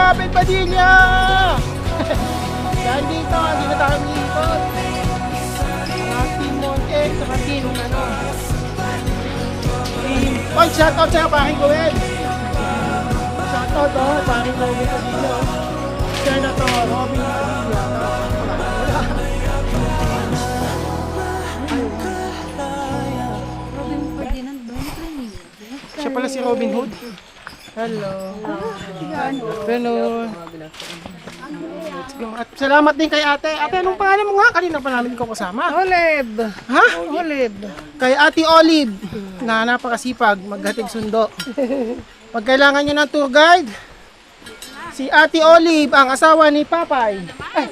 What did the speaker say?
Robin Padilla! Dahil dito, hindi na tayo umiikot. Ang Team Montek, saka Team Oy, shoutout sa'yo, paring Gawin. Shoutout, paring Gawin Padilla. Senator Robin Padilla. Siya pala si Robin Hood. Hello. Hello. Let's go. At salamat din kay ate. Ate, anong pangalan mo nga? Kanina pa namin ikaw kasama. Olive. Ha? Olive. Kay Ate Olive na napakasipag maghatid sundo. Pag kailangan niyo ng tour guide, si Ate Olive ang asawa ni Papay. Ay.